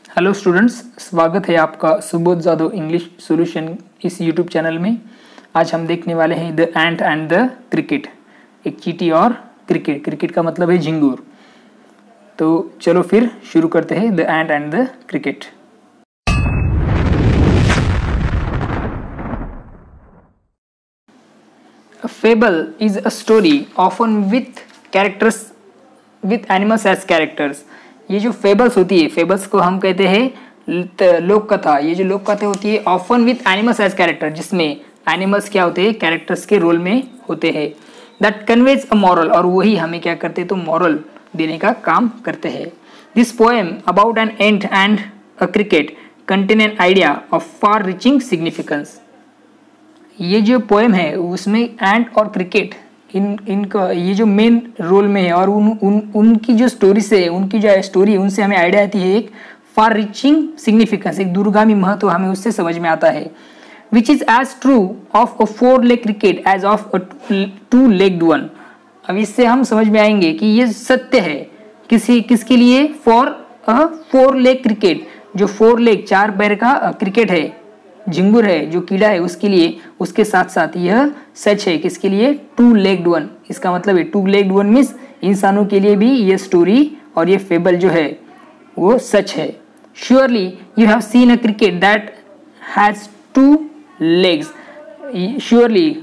Hello students, स्वागत है आपका सुबोध जादव इंग्लिश सॉल्यूशन इस यूट्यूब चैनल में। आज हम देखने वाले हैं the ant and the cricket, एक चींटी और क्रिकेट। क्रिकेट का मतलब है झिंगुर। तो चलो फिर शुरू करते हैं the ant and the cricket. A fable is a story often with animals as characters। ये जो फेबल्स होती है, फेबल्स को हम कहते हैं लोक कथा। ये जो लोक कथा होती है often with animals as character, जिसमें एनिमल्स क्या होते हैं, कैरेक्टर्स के रोल में होते हैं। दैट कन्वेज अ मॉरल, और वही हमें क्या करते हैं तो मॉरल देने का काम करते हैं। This poem about an ant and a cricket contain an idea of far reaching significance. ये जो पोएम है उसमें एंट और क्रिकेट इनका ये जो मेन रोल में है, और उनकी जो स्टोरी से, उनकी जो स्टोरी है उनसे हमें आइडिया आती है एक फार रीचिंग सिग्निफिकेंस, एक दूरगामी महत्व हमें उससे समझ में आता है। Which is as true of a 4-leg cricket as of a 2-legged one. अब इससे हम समझ में आएंगे कि ये सत्य है किसके लिए, फॉर अ 4-leg क्रिकेट, जो 4 लेग 4 पैर का क्रिकेट है, झिंगुर है, जो कीड़ा है, उसके लिए। उसके साथ साथ यह सच है किसके लिए, 2-legged वन। इसका मतलब है 2-legged वन मीन्स इंसानों के लिए भी ये स्टोरी और ये फेबल जो है वो सच है। Surely you have seen a cricket that has 2 legs। Surely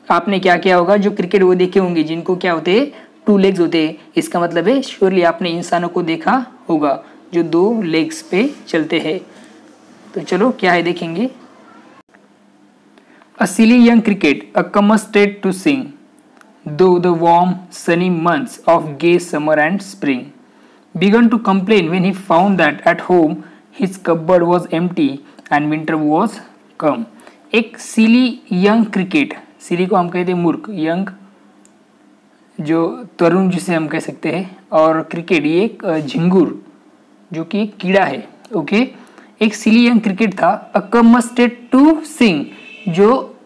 आपने क्या किया होगा, जो क्रिकेट वो देखे होंगे जिनको क्या होते हैं 2 legs होते हैं। इसका मतलब है श्योरली आपने इंसानों को देखा होगा जो 2 legs पे चलते हैं। तो चलो क्या है देखेंगे। A silly young cricket accustomed to sing through the warm sunny months of gay summer and spring began to complain when he found that at home his cupboard was empty and winter was come। एक silly young cricket, silly को हम कहते हैं मूर्ख, young जो तरुण जिसे हम कह सकते हैं, और क्रिकेट ये एक झिंगुर जो कि एक कीड़ा है। ओके, एक सिली यंग क्रिकेट था, अकमस्टेड टू सिंग, जो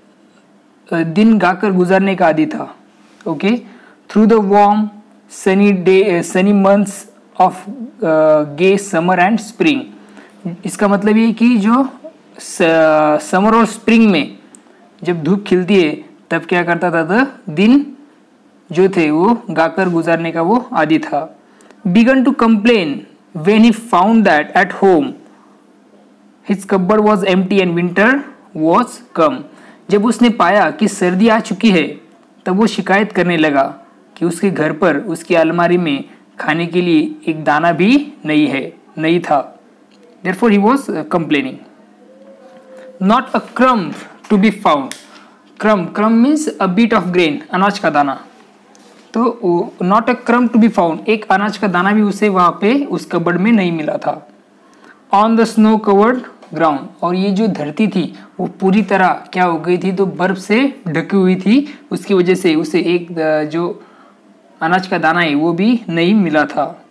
दिन गाकर गुजारने का आदी था। Okay, through the warm sunny months of gay summer and spring. इसका मतलब ये कि जो समर और स्प्रिंग में जब धूप खिलती है तब क्या करता था, तो दिन जो थे वो गाकर गुजारने का वो आदी था। Began to complain when he found that at home His cupboard was empty and winter was come। जब उसने पाया कि सर्दी आ चुकी है तब वो शिकायत करने लगा कि उसके घर पर उसकी अलमारी में खाने के लिए एक दाना भी नहीं था। Therefore he was complaining। Not a crumb to be found। crumb means a bit of grain, अनाज का दाना। तो not a crumb to be found, एक अनाज का दाना भी उसे वहाँ पे उस कबर्ड में नहीं मिला था। On the snow covered ground, और ये जो धरती थी वो पूरी तरह क्या हो गई थी, तो बर्फ से ढकी हुई थी। उसकी वजह से उसे एक जो अनाज का दाना है वो भी नहीं मिला था।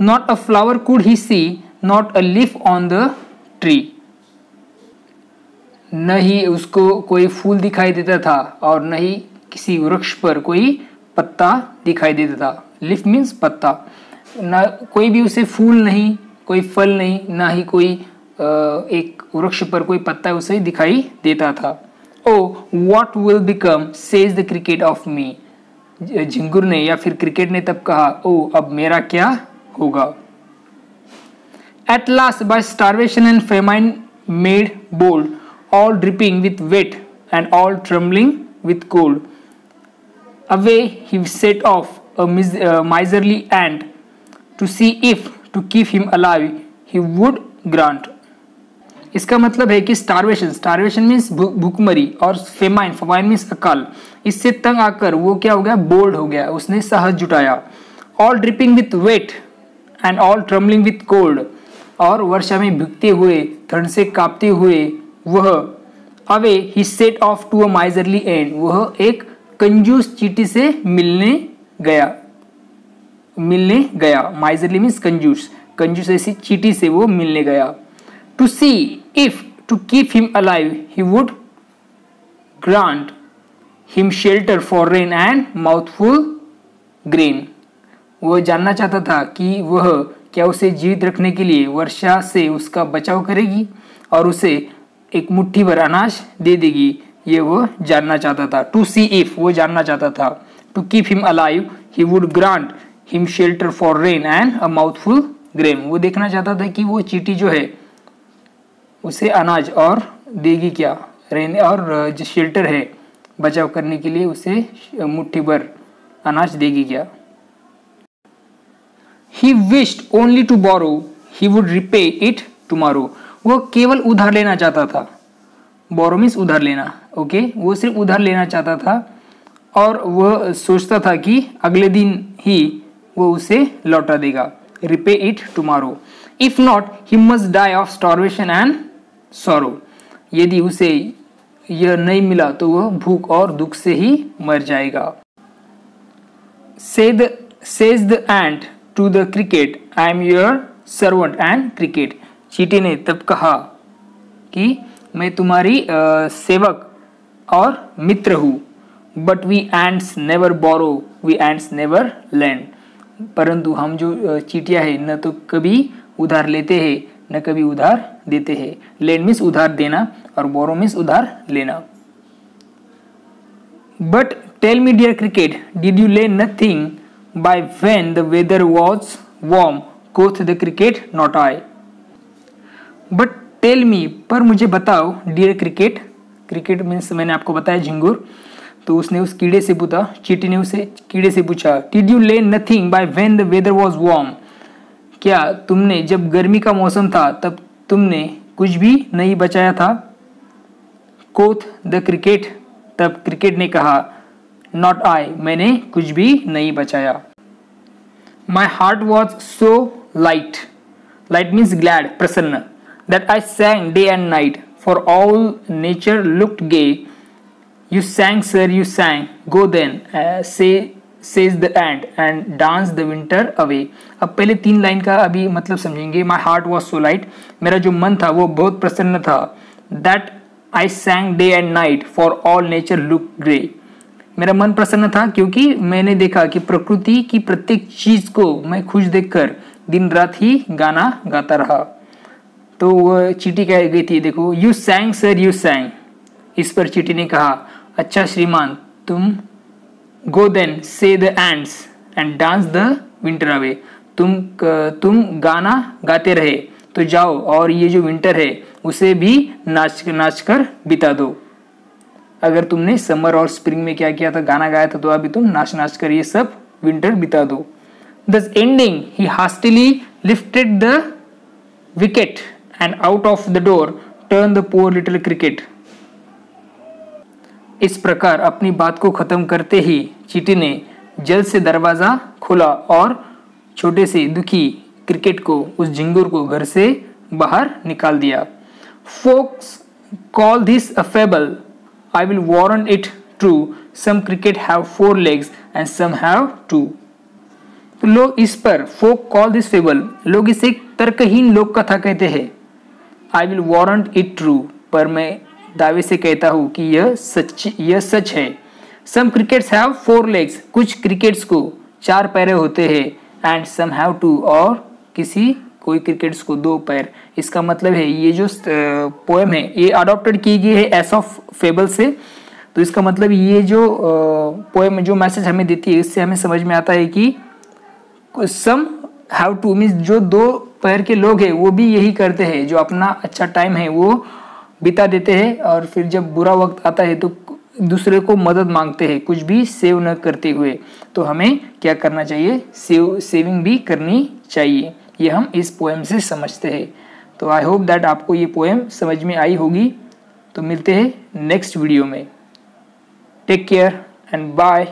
Not a flower could he see, not a leaf on the tree. न ही उसको कोई फूल दिखाई देता था और न ही किसी वृक्ष पर कोई पत्ता दिखाई देता था। लीफ मीन्स पत्ता। न कोई भी उसे फूल नहीं, कोई फल नहीं, ना ही कोई एक वृक्ष पर कोई पत्ता उसे दिखाई देता था। Oh what will become says the cricket of me. झिंगुर ने या फिर क्रिकेट ने तब कहा, ओ अब मेरा क्या होगा। At last by starvation and famine made bold, all dripping with wet and all trembling with cold, away he set off a miserly ant to see if to keep him alive he would grant। इसका मतलब है कि starvation means भूखमरी, और famine means अकाल, इससे तंग आकर वो क्या हो गया, बोल्ड हो गया, उसने साहस जुटाया। All dripping with wet and all trembling with cold, और वर्षा में भीगते हुए, ठंड से कांपते हुए वह, away he set off to a miserly ant, वह एक कंजूस चींटी से मिलने गया। माइजरली मीन्स कंजूस ऐसी चींटी से वो मिलने गया। To see if to keep him alive he would grant him shelter for rain and mouthful grain. वो जानना चाहता था कि वह क्या उसे जीवित रखने के लिए वर्षा से उसका बचाव करेगी और उसे एक मुट्ठी भर अनाज दे देगी, ये वो जानना चाहता था। टू सी इफ, वो जानना चाहता था। To keep him alive he would grant him shelter for rain and a mouthful grain. वो देखना चाहता था कि वो चींटी जो है उसे अनाज और देगी क्या, रेन और जो शेल्टर है बचाव करने के लिए उसे मुट्ठी भर अनाज देगी क्या। He wished only to borrow, he would repay it tomorrow. वो केवल उधार लेना चाहता था। बोरो मीन्स उधार लेना, ओके। वो सिर्फ उधार लेना चाहता था और वह सोचता था कि अगले दिन ही वो उसे लौटा देगा। Repay it tomorrow, if not he must die of starvation and sorrow. यदि उसे यह नहीं मिला तो वह भूख और दुख से ही मर जाएगा। Says the ant to the cricket, I am your servant and cricket. चींटी ने तब कहा कि मैं तुम्हारी सेवक और मित्र हूँ। But we ants never borrow, we ants never lend. परंतु हम जो चींटियाँ हैं न तो कभी उधार लेते हैं न कभी उधार देते हैं। lend मीन्स उधार देना और borrow मीन्स उधार लेना। But tell me dear cricket, did you lend nothing by when the weather was warm? Quoth the cricket, not I. But tell me, पर मुझे बताओ dear cricket, cricket means मैंने आपको बताया झिंगुर, तो उसने उस कीड़े से पूछा, चींटी ने उसे कीड़े से पूछा, did you lend nothing by when the weather was warm? क्या तुमने जब गर्मी का मौसम था तब तुमने कुछ भी नहीं बचाया था? Quoth the cricket, तब क्रिकेट ने कहा, नॉट आई, मैंने कुछ भी नहीं बचाया। My heart was so light, light means glad, प्रसन्न, that I sang day and night, for all nature looked gay. You sang sir you sang, go then says the ant and dance the winter away. अब पहले 3 line का अभी मतलब समझेंगे। My heart was so light, मेरा जो मन था वो बहुत प्रसन्न था। That I sang day and night for all nature looked grey. मेरा मन प्रसन्न था क्योंकि मैंने देखा कि प्रकृति की प्रत्येक चीज को मैं खुश देखकर दिन रात ही गाना गाता रहा। तो वह चींटी कह गई थी, देखो, यू सैंग सर यू सैंग। इस पर चींटी ने कहा, अच्छा श्रीमान, गो देन से the ends and dance the winter away. तुम गाना गाते रहे तो जाओ और ये जो विंटर है उसे भी नाच कर बिता दो। अगर तुमने समर और स्प्रिंग में क्या किया था, गाना गाया था, तो अभी तुम नाच कर ये सब विंटर बिता दो। Thus ending, he hastily lifted the wicket and out of the door turned the poor little cricket. इस प्रकार अपनी बात को खत्म करते ही चींटी ने जल्द से दरवाजा खोला और छोटे से दुखी क्रिकेट को, उस झिंगुर को घर से बाहर निकाल दिया। Folks call this a fable, I will warrant it true. Some cricket have 4 legs and some have 2. तो लोग इस पर folk call this fable, लोग इसे तर्कहीन लोक कथा कहते हैं। I will warrant it true, पर मैं दावे से कहता हूँ कि यह सच है। Some crickets have 4 legs, कुछ क्रिकेट्स को 4 पैर होते हैं, and some have 2, और कोई क्रिकेट्स को 2 पैर। इसका मतलब है ये जो पोएम है ये अडॉप्टेड की गई है एस ऑफ फेबल से। तो इसका मतलब ये जो पोएम जो मैसेज हमें देती है इससे हमें समझ में आता है कि सम हैव टू मीन्स जो 2 पैर के लोग हैं वो भी यही करते हैं, जो अपना अच्छा टाइम है वो बिता देते हैं और फिर जब बुरा वक्त आता है तो दूसरे को मदद मांगते हैं, कुछ भी सेव न करते हुए। तो हमें क्या करना चाहिए, सेविंग भी करनी चाहिए। ये हम इस पोएम से समझते हैं। तो आई होप दैट आपको ये पोएम समझ में आई होगी। तो मिलते हैं नेक्स्ट वीडियो में। Take care and bye.